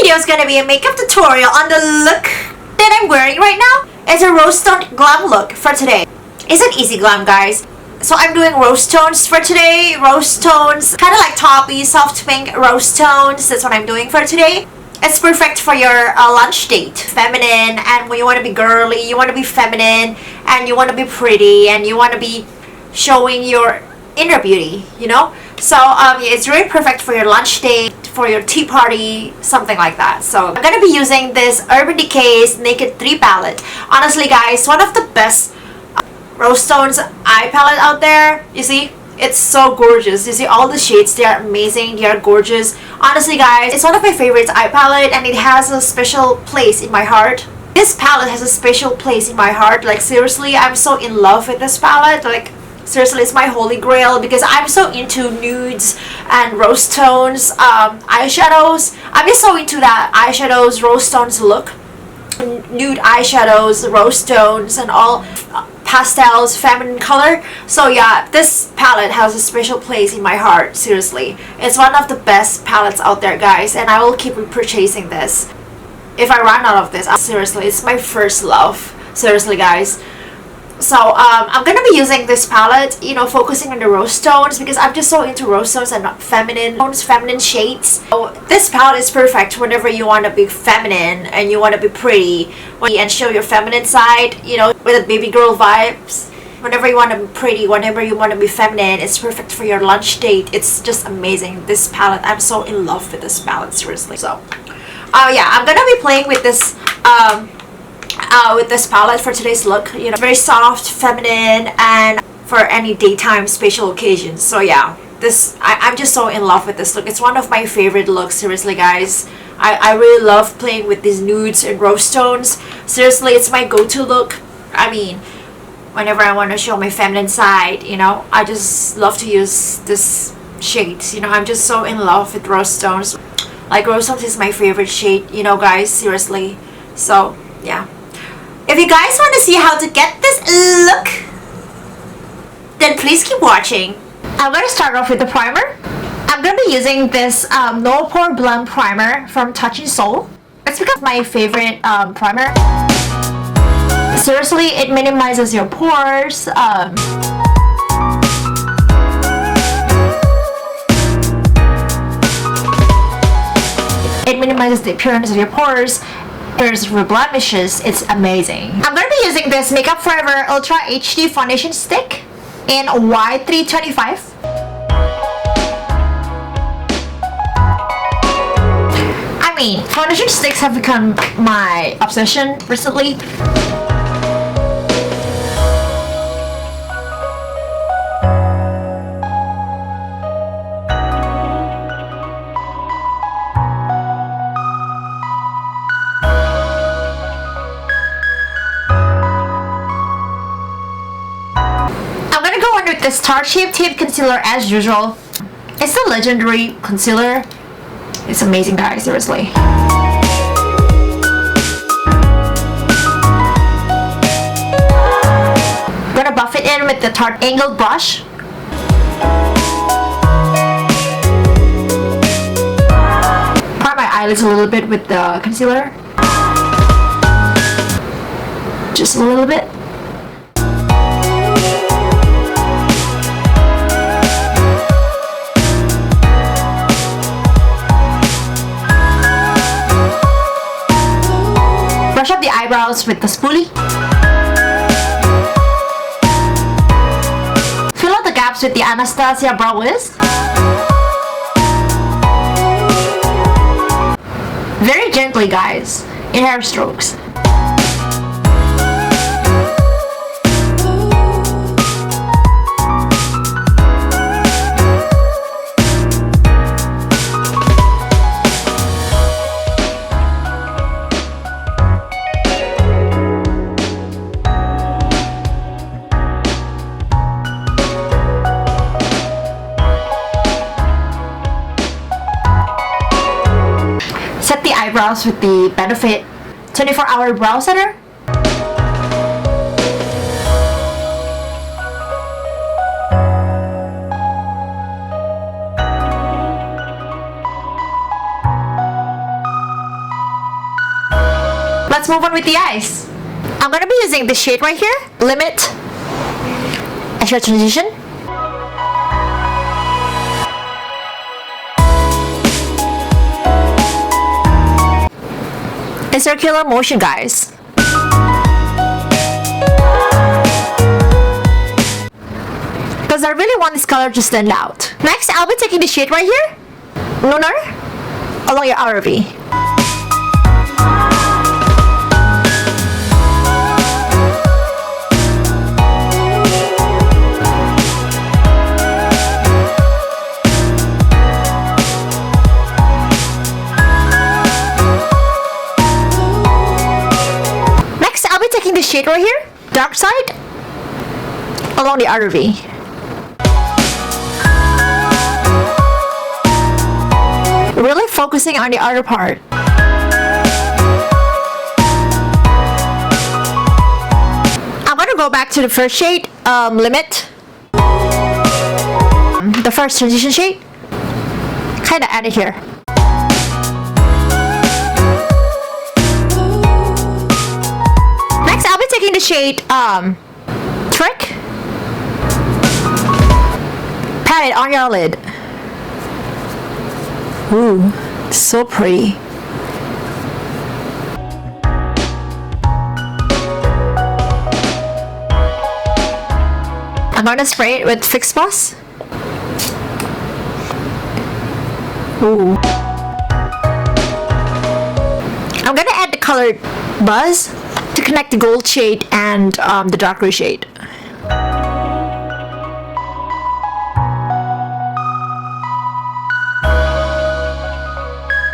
video is gonna be a makeup tutorial on the look that I'm wearing right now. It's a rose tone glam look for today. It's an easy glam, guys. So I'm doing rose tones for today. Rose tones, kind of like taupey, soft pink rose tones. That's what I'm doing for today. It's perfect for your lunch date. Feminine, and when you want to be girly, you want to be feminine, and you want to be pretty, and you want to be showing your inner beauty, you know? So it's really perfect for your lunch date, for your tea party, something like that. So I'm gonna be using this Urban Decay's Naked 3 palette. Honestly, guys, one of the best rose tones eye palette out there. You see, it's so gorgeous. You see all the shades, they are amazing, they are gorgeous. Honestly, guys, it's one of my favorites eye palette, and it has a special place in my heart. This palette has a special place in my heart. Like, seriously, I'm so in love with this palette. Like, seriously, it's my holy grail because I'm so into nudes and rose tones, eyeshadows. I'm just so into that eyeshadows, rose tones look. Nude eyeshadows, rose tones, and all pastels, feminine color. So yeah, this palette has a special place in my heart. Seriously, it's one of the best palettes out there, guys, and I will keep repurchasing this if I run out of this. Seriously, it's my first love. Seriously, guys. So I'm gonna be using this palette, you know, focusing on the rose tones because I'm just so into rose tones and feminine tones, feminine shades. So this palette is perfect whenever you want to be feminine and you want to be pretty and show your feminine side, you know, with the baby girl vibes. Whenever you want to be pretty, whenever you want to be feminine, it's perfect for your lunch date. It's just amazing, this palette. I'm so in love with this palette, seriously. So yeah, I'm gonna be playing with this palette for today's look. You know, very soft, feminine, and for any daytime special occasions. So yeah, I'm just so in love with this look. It's one of my favorite looks, seriously, guys. I really love playing with these nudes and rose tones. Seriously, it's my go-to look. I mean, whenever I want to show my feminine side, you know, I just love to use this shades. You know, I'm just so in love with rose tones. Like, rose tones is my favorite shade, you know, guys, seriously. So yeah, if you guys want to see how to get this look, then please keep watching. I'm going to start off with the primer. I'm going to be using this No Poreblem primer from Touch and Soul. It's because my favorite primer. Seriously, it minimizes your pores. It minimizes the appearance of your pores. There's blemishes. It's amazing. I'm going to be using this Makeup Forever Ultra HD Foundation Stick in Y325. I mean, foundation sticks have become my obsession recently. With this Tarte Shape Tape Concealer as usual. It's a legendary concealer. It's amazing, guys, seriously. I'm gonna buff it in with the Tarte angled brush. Prime my eyelids a little bit with the concealer. Just a little bit. Brush up the eyebrows with the spoolie. Fill out the gaps with the Anastasia brow wiz. Very gently, guys, in hair strokes. Set the eyebrows with the Benefit 24-hour Browsetter. move on with the eyes. I'm gonna be using this shade right here, Limit Eyeshadow Transition. In circular motion, guys. Because I really want this color to stand out. Next, I'll be taking the shade right here, Lunar, along your outer V. Next, I'll be taking the shade right here, Dark Side, along the outer V. Really focusing on the outer part. I'm gonna go back to the first shade, Limit. The first transition shade. Kinda add it here. Next, I'll be taking the shade, Trick. Pat it on your lid. Ooh, so pretty. I'm gonna spray it with Fix Plus. Ooh. I'm gonna add the colored Buzz to connect the gold shade and the darker shade.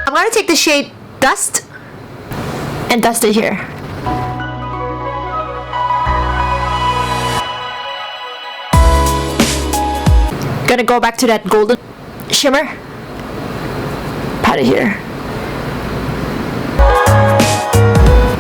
I'm gonna take the shade Dust and dust it here. Gonna go back to that golden shimmer. Pat it here.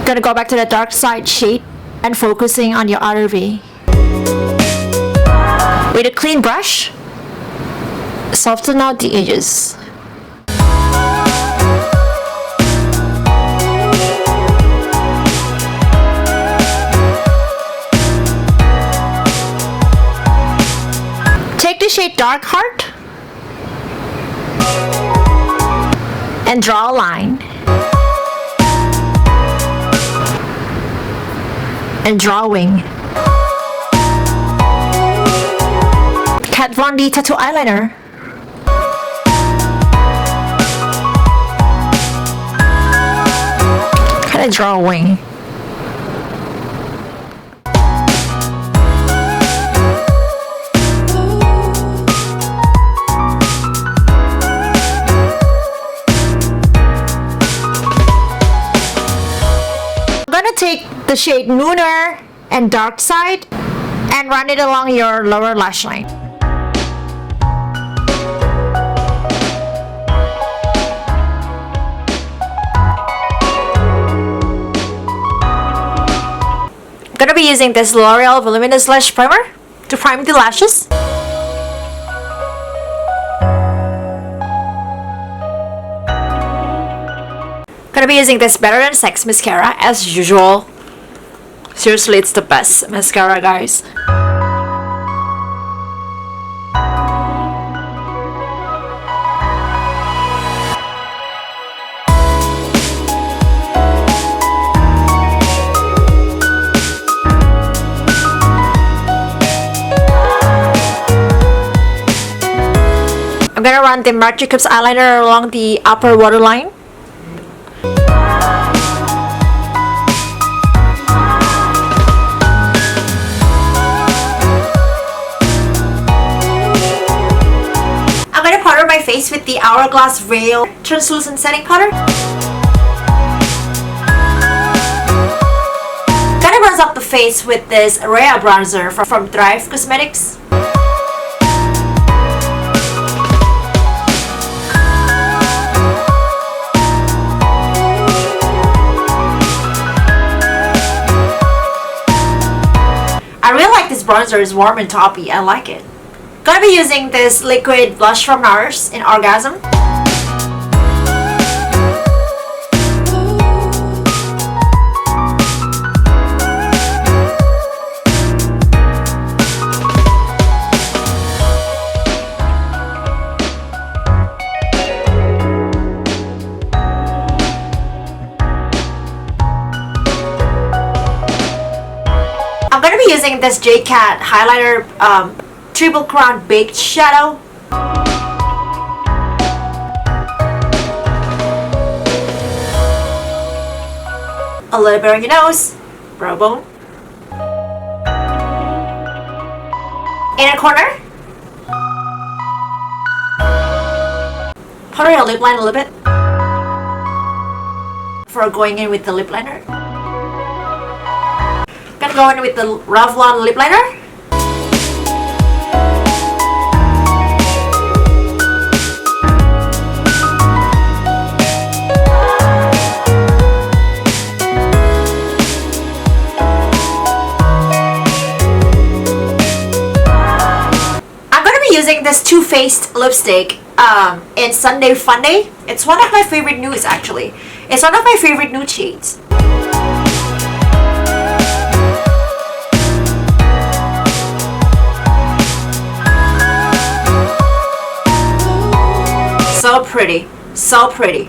Gonna go back to that dark side shade and focusing on your outer V. With a clean brush, soften out the edges. Take the shade Dark Heart and draw a line. And draw a wing. Kat Von D Tattoo Eyeliner. Kinda draw a wing. Take the shade Lunar and Dark Side and run it along your lower lash line. I'm gonna be using this L'Oreal Voluminous Lash Primer to prime the lashes. Gonna be using this Better Than Sex mascara as usual. Seriously, it's the best mascara, guys. I'm gonna run the Marc eyeliner along the upper waterline. Powder my face with the Hourglass Rhea translucent setting powder. Gonna bronze up the face with this Rhea bronzer from Causematics. I really like this bronzer, it's warm and toppy, I like it. Gonna be using this liquid blush from NARS in Orgasm. using this JCat Highliner Triple Crown Baked Shadow. A little bit on your nose, brow bone. Inner corner. Powder your lip line a little bit before going in with the lip liner. Gonna go in with the Revlon lip liner. Using this Too Faced lipstick in Sunday Funday. It's one of my favorite nudes actually. It's one of my favorite nude shades. So pretty, so pretty.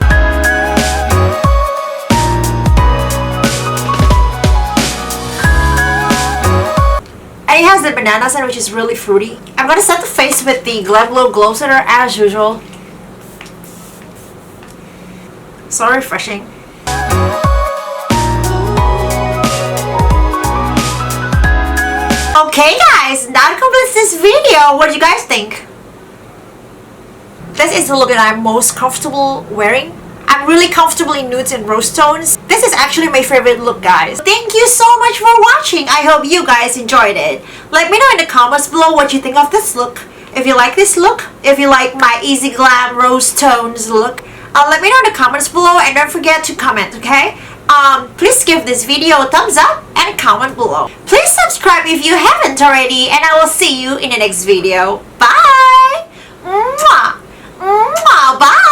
And it has the banana scent, which is really fruity. I'm gonna set the face with the GlamGlow Glowsetter as usual. So refreshing. Okay guys, that completes this video. What do you guys think? This is the look that I'm most comfortable wearing. I'm really comfortable in nudes and rose tones. This is actually my favorite look, guys. Thank you so much for watching. I hope you guys enjoyed it. Let me know in the comments below what you think of this look. If you like this look, if you like my easy glam rose tones look, let me know in the comments below, and don't forget to comment, okay? Please give this video a thumbs up and comment below. Please subscribe if you haven't already, and I will see you in the next video. Bye! Mwah! Mwah! Bye!